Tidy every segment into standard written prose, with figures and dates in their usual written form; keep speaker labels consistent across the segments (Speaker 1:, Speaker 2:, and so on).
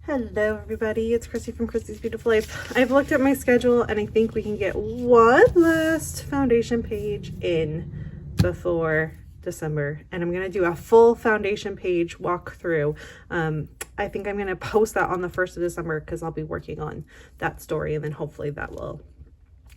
Speaker 1: Hello everybody, it's Chrissy from Chrissy's Beautiful Life. I've looked at my schedule and I think we can get one last foundation page in before December, and I'm gonna do a full foundation page walkthrough. I think I'm gonna post that on the 1st of December because I'll be working on that story, and then hopefully that will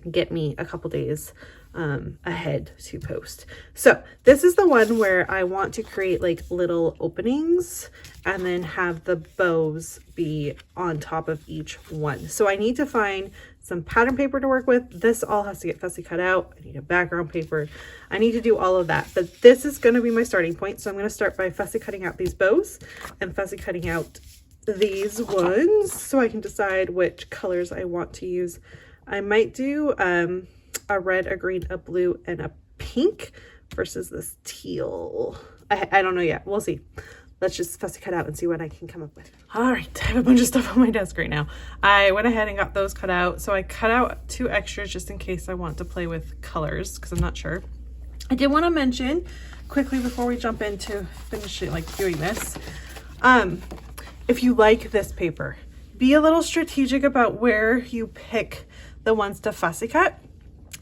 Speaker 1: get me a couple days ahead to post. So this is the one where I want to create like little openings and then have the bows be on top of each one. So I need to find some pattern paper to work with. This all has to get fussy cut out. I need a background paper. I need to do all of that, but this is going to be my starting point. So I'm going to start by fussy cutting out these bows and fussy cutting out these ones so I can decide which colors I want to use. I might do a red, a green, a blue, and a pink versus this teal. I don't know yet. We'll see. Let's just fussy cut out and see what I can come up with. All right, I have a bunch of stuff on my desk right now. I went ahead and got those cut out. So I cut out 2 extras just in case I want to play with colors because I'm not sure. I did want to mention quickly before we jump into finishing, like doing this, if you like this paper, be a little strategic about where you pick the ones to fussy cut.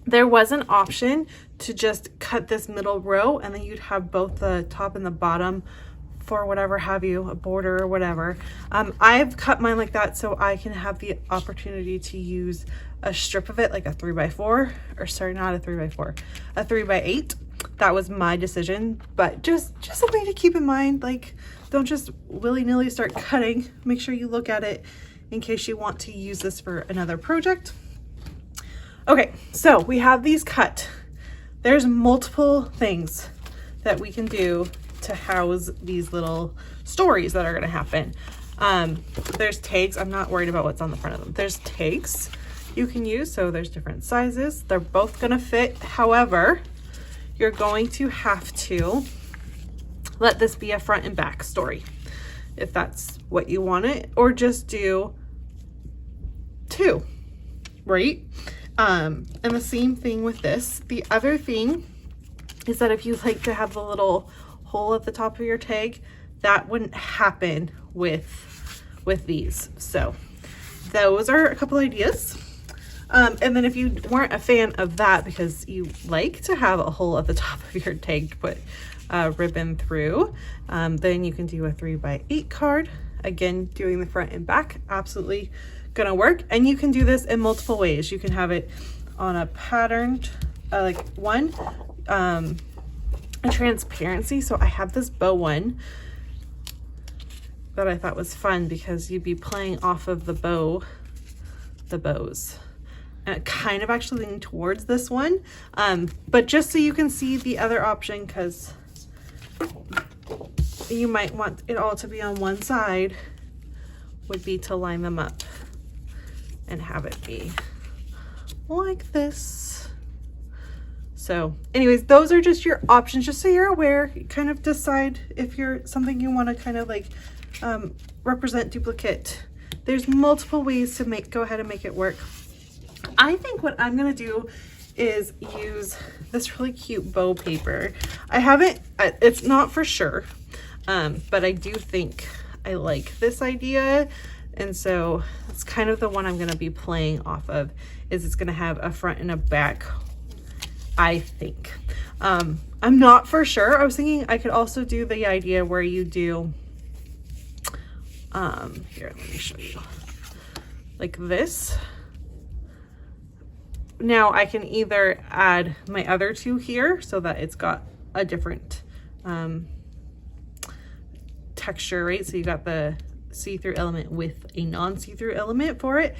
Speaker 1: There was an option to just cut this middle row and then you'd have both the top and the bottom for whatever have you, a border or whatever. I've cut mine like that so I can have the opportunity to use a strip of it, like a 3x4, or sorry, not a 3x4, a 3x8. That was my decision, but just something to keep in mind. Like, don't just willy-nilly start cutting. Make sure you look at it in case you want to use this for another project. Okay, so we have these cut. There's multiple things that we can do to house these little stories that are going to happen. There's tags. I'm not worried about what's on the front of them. There's tags you can use. So there's different sizes. They're both going to fit. However, you're going to have to let this be a front and back story if that's what you want it, or just do 2, right? And the same thing with this. The other thing is that if you like to have the little hole at the top of your tag, that wouldn't happen with these. So those are a couple ideas. And then if you weren't a fan of that because you like to have a hole at the top of your tag to put ribbon through, then you can do a 3x8 card. Again, doing the front and back, absolutely gonna work. And you can do this in multiple ways. You can have it on a patterned, like one, a transparency. So I have this bow one that I thought was fun because you'd be playing off of the bows. And it kind of actually leaning towards this one. But just so you can see the other option, because you might want it all to be on one side, would be to line them up and have it be like this. So anyways, those are just your options, just so you're aware. You kind of decide if you're something you want to kind of like represent duplicate. There's multiple ways to go ahead and make it work. I think what I'm gonna do is use this really cute bow paper. I haven't, it's not for sure, but I do think I like this idea. And so it's kind of the one I'm going to be playing off of. Is it's going to have a front and a back, I think. I'm not for sure. I was thinking I could also do the idea where you do, here, let me show you, like this. Now I can either add my other 2 here so that it's got a different texture, right? So you got the see-through element with a non-see-through element for it,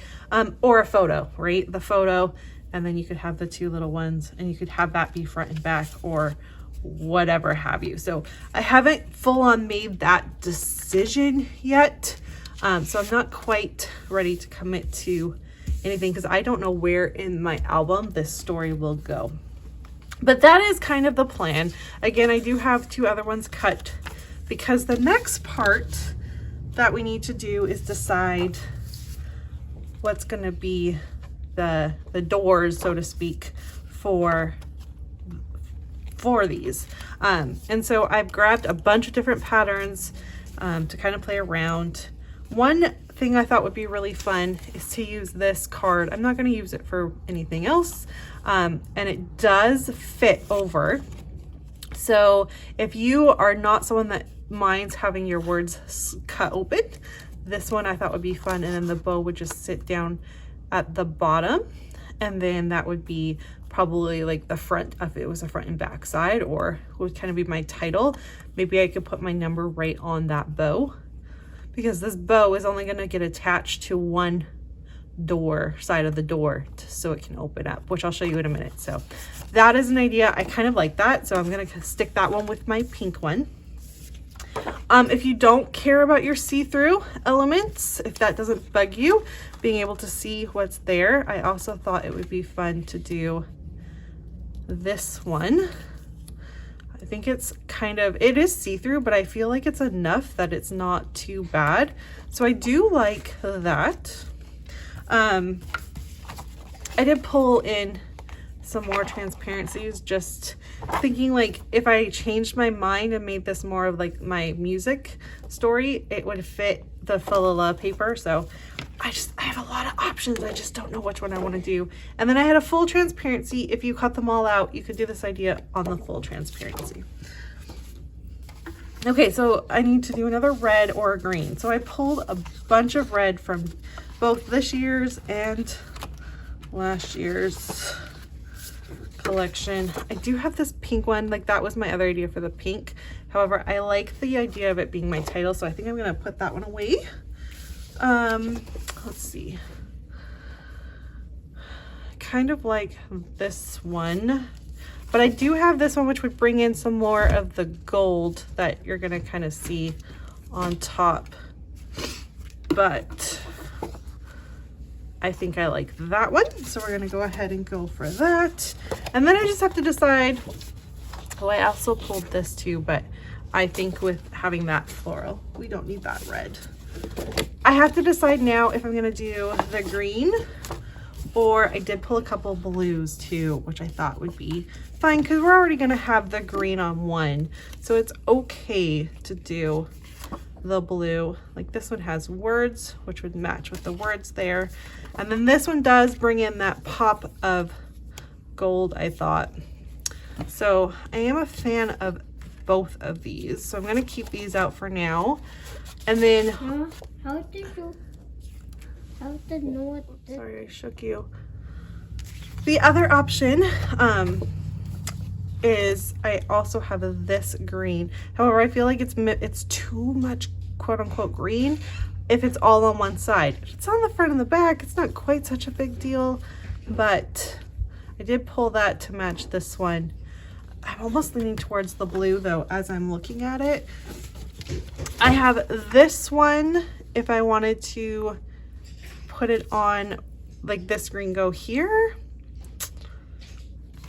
Speaker 1: or a photo, right? The photo, and then you could have the 2 little ones, and you could have that be front and back or whatever have you. So I haven't full-on made that decision yet, so I'm not quite ready to commit to anything because I don't know where in my album this story will go. But that is kind of the plan. Again, I do have 2 other ones cut because the next part that we need to do is decide what's going to be the doors, so to speak, for these. And so I've grabbed a bunch of different patterns to kind of play around One thing I thought would be really fun is to use this card. I'm not going to use it for anything else. And it does fit over. So if you are not someone that minds having your words cut open, this one I thought would be fun. And then the bow would just sit down at the bottom. And then that would be probably like the front, if it was a front and back side, or would kind of be my title. Maybe I could put my number right on that bow, because this bow is only going to get attached to one side of the door so it can open up, which I'll show you in a minute. So that is an idea. I kind of like that. So I'm going to stick that one with my pink one. If you don't care about your see-through elements, if that doesn't bug you, being able to see what's there, I also thought it would be fun to do this one. I think it's it is see-through, but I feel like it's enough that it's not too bad. So I do like that. I did pull in some more transparencies, just thinking like if I changed my mind and made this more of like my music story, it would fit the Falala paper. So I have a lot of options. I just don't know which one I want to do. And then I had a full transparency. If you cut them all out, you could do this idea on the full transparency. Okay, so I need to do another red or a green. So I pulled a bunch of red from both this year's and last year's collection. I do have this pink one, like that was my other idea for the pink. However, I like the idea of it being my title, so I think I'm gonna put that one away. Let's see. Kind of like this one, but I do have this one which would bring in some more of the gold that you're gonna kind of see on top. But I think I like that one, so we're gonna go ahead and go for that. And then I just have to decide, oh, I also pulled this too, but I think with having that floral, we don't need that red. I have to decide now if I'm gonna do the green, or I did pull a couple blues too, which I thought would be fine because we're already gonna have the green on one. So it's okay to do the blue. Like this one has words, which would match with the words there. And then this one does bring in that pop of gold, I thought. So I am a fan of both of these. So I'm gonna keep these out for now. And then
Speaker 2: how did know what
Speaker 1: sorry, I shook you. The other option is I also have this green. However, I feel like it's too much quote unquote green if it's all on one side. If it's on the front and the back, it's not quite such a big deal, but I did pull that to match this one. I'm almost leaning towards the blue though as I'm looking at it. I have this one if I wanted to put it on, like this green go here.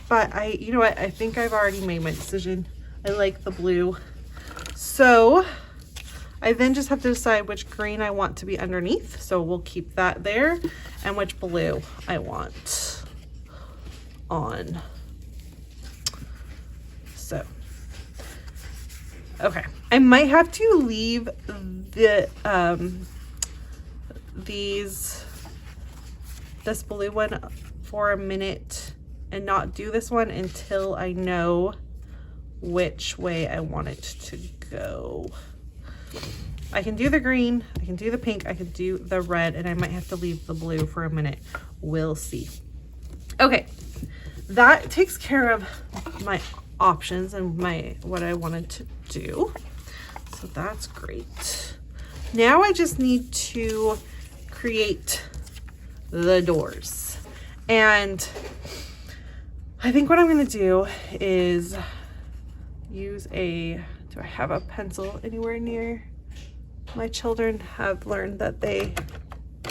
Speaker 1: But you know what, I think I've already made my decision. I like the blue. So I then just have to decide which green I want to be underneath. So we'll keep that there, and which blue I want on. So, okay. I might have to leave the this blue one for a minute and not do this one until I know which way I want it to go. I can do the green, I can do the pink, I can do the red, and I might have to leave the blue for a minute. We'll see. Okay, that takes care of my options and what I wanted to do. So that's great. Now I just need to create the doors. And I think what I'm gonna do is use do I have a pencil anywhere near? My children have learned that they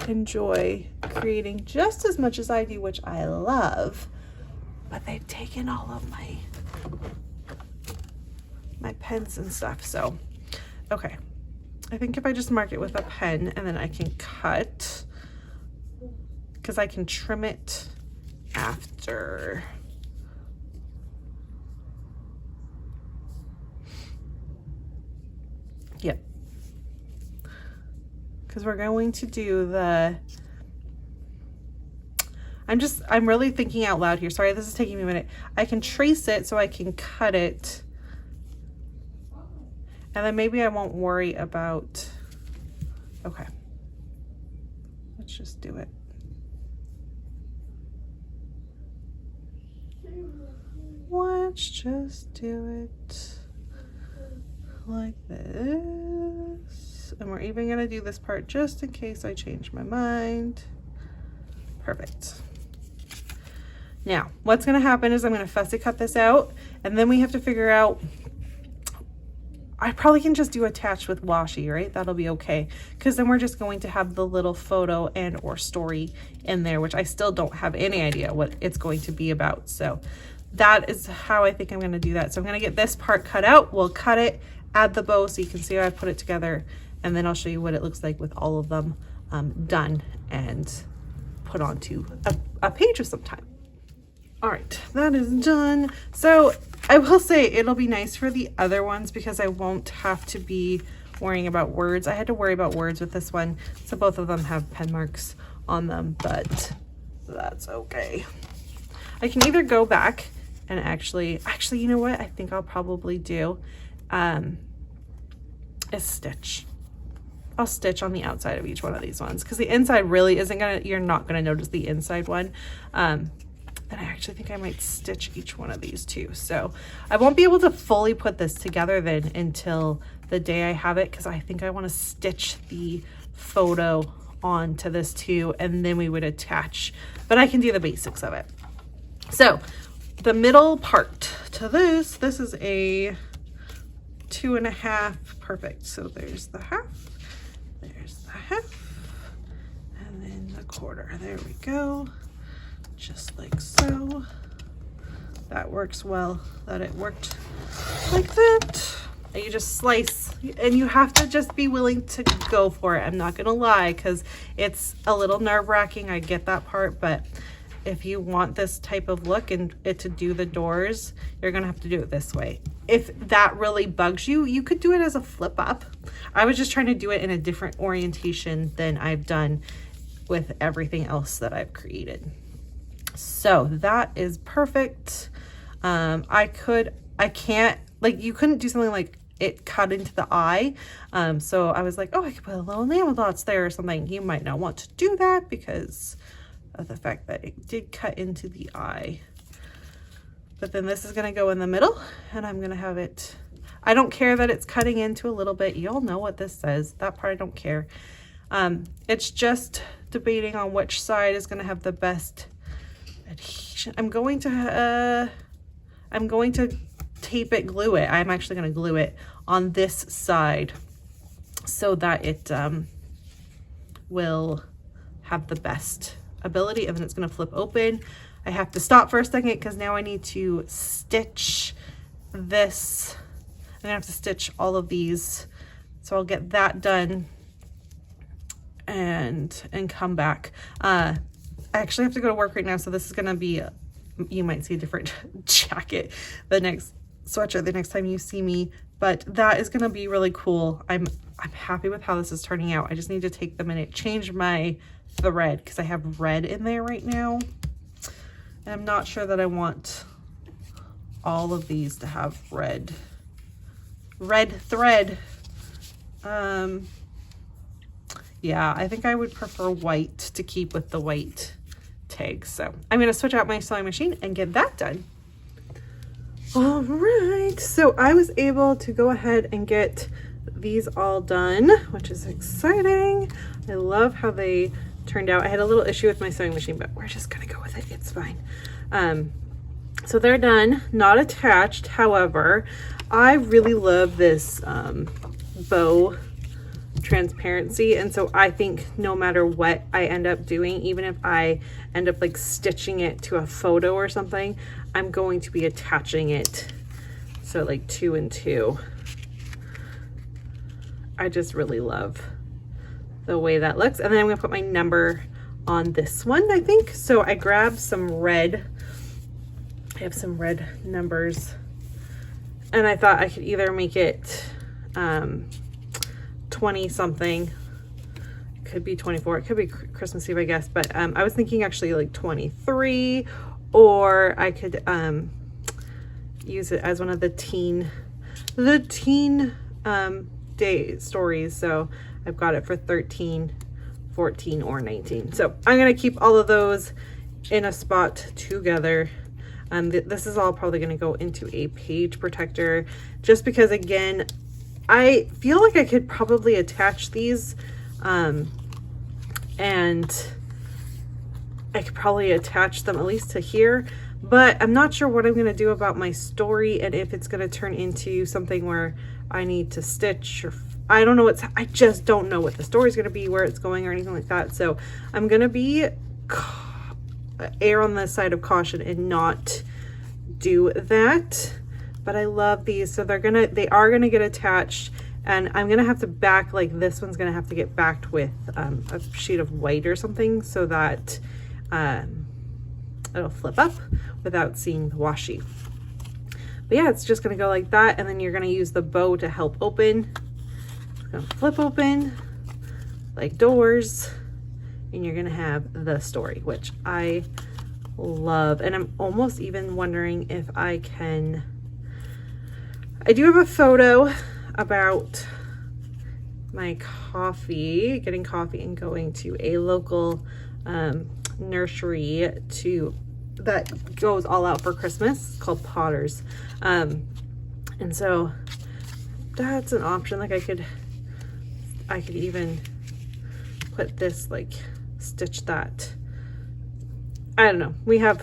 Speaker 1: enjoy creating just as much as I do, which I love, but they've taken all of my pens and stuff. So, okay. I think if I just mark it with a pen and then I can cut, because I can trim it after. Yep. because we're going to do the, I'm really thinking out loud here. Sorry, this is taking me a minute. I can trace it so I can cut it. And then maybe I won't worry about, okay. Let's just do it. Let's just do it like this. And we're even gonna do this part just in case I change my mind. Perfect. Now, what's gonna happen is I'm gonna fussy cut this out, and then we have to figure out, I probably can just do attached with washi, right? That'll be okay. Because then we're just going to have the little photo and or story in there, which I still don't have any idea what it's going to be about. So that is how I think I'm gonna do that. So I'm gonna get this part cut out. We'll cut it, add the bow so you can see how I put it together. And then I'll show you what it looks like with all of them done and put onto a page of some time. All right, that is done. So I will say it'll be nice for the other ones because I won't have to be worrying about words. I had to worry about words with this one. So both of them have pen marks on them, but that's okay. I can either go back and actually, you know what? I think I'll probably do is stitch. I'll stitch on the outside of each one of these ones because the inside really isn't gonna, you're not gonna notice the inside one. And I actually think I might stitch each one of these too. So I won't be able to fully put this together then until the day I have it, because I think I want to stitch the photo onto this too, and then we would attach, but I can do the basics of it. So the middle part to this is a 2.5, perfect. So there's the half, there's the half, and then the quarter. There we go. Just like so. That works well, that it worked like that. And you just slice, and you have to just be willing to go for it. I'm not gonna lie, because it's a little nerve-wracking, I get that part, but if you want this type of look and it to do the doors, you're gonna have to do it this way. If that really bugs you, you could do it as a flip up. I was just trying to do it in a different orientation than I've done with everything else that I've created. So that is perfect. I can't, like, you couldn't do something like it cut into the eye. So I was like, oh, I could put a little enamel dots there or something. You might not want to do that because of the fact that it did cut into the eye. But then this is gonna go in the middle, and I'm gonna have it, I don't care that it's cutting into a little bit. You'll know what this says. That part I don't care. It's just debating on which side is gonna have the best adhesion. I'm going to tape it, glue it. I'm actually going to glue it on this side so that it will have the best ability, and then it's going to flip open. I have to stop for a second because now I need to stitch this. I'm gonna have to stitch all of these, so I'll get that done and come back. I actually have to go to work right now, so this is gonna be, you might see a different jacket sweatshirt the next time you see me, but that is gonna be really cool. I'm happy with how this is turning out. I just need to take the minute, change my thread, because I have red in there right now. And I'm not sure that I want all of these to have red thread. Yeah, I think I would prefer white to keep with the white tags. So I'm gonna switch out my sewing machine and get that done. All right, so I was able to go ahead and get these all done, which is exciting. I love how they turned out. I had a little issue with my sewing machine, but we're just gonna go with it. It's fine. So they're done, not attached. However, I really love this bow transparency, and so I think no matter what I end up doing, even if I end up like stitching it to a photo or something, I'm going to be attaching it, so like 2 and 2. I just really love the way that looks. And then I'm gonna put my number on this one, I think. So I grabbed some red, I have some red numbers, and I thought I could either make it 20 something, could be 24, it could be Christmas Eve, I guess, but I was thinking actually like 23, or I could use it as one of the teen day stories. So I've got it for 13, 14, or 19. So I'm gonna keep all of those in a spot together. This is all probably gonna go into a page protector, just because, again, I feel like I could probably attach these, and I could probably attach them at least to here, but I'm not sure what I'm gonna do about my story, and if it's gonna turn into something where I need to stitch, or I don't know I just don't know what the story's gonna be, where it's going, or anything like that. So I'm gonna be err on the side of caution and not do that. But I love these, so they are gonna get attached, and I'm gonna have to back, like this one's gonna have to get backed with a sheet of white or something, so that it'll flip up without seeing the washi. But yeah, it's just gonna go like that, and then you're gonna use the bow to help open. It's gonna flip open like doors, and you're gonna have the story, which I love. And I'm almost even wondering if I do have a photo about my coffee, getting coffee and going to a local nursery that goes all out for Christmas. It's called Potter's. And so that's an option. Like I could even put this, like stitch that. I don't know. We have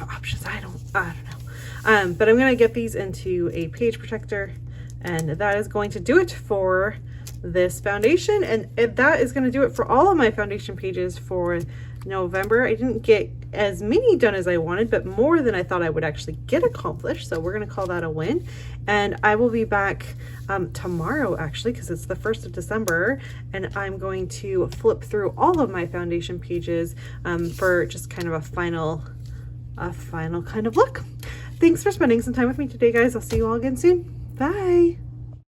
Speaker 1: options. I don't know. But I'm gonna get these into a page protector, and that is going to do it for this foundation, and that is going to do it for all of my foundation pages for November. I didn't get as many done as I wanted, but more than I thought I would actually get accomplished, so we're going to call that a win. And I will be back tomorrow, actually, because it's the 1st of December, and I'm going to flip through all of my foundation pages for just kind of a final kind of look. Thanks for spending some time with me today, guys. I'll see you all again soon. Bye.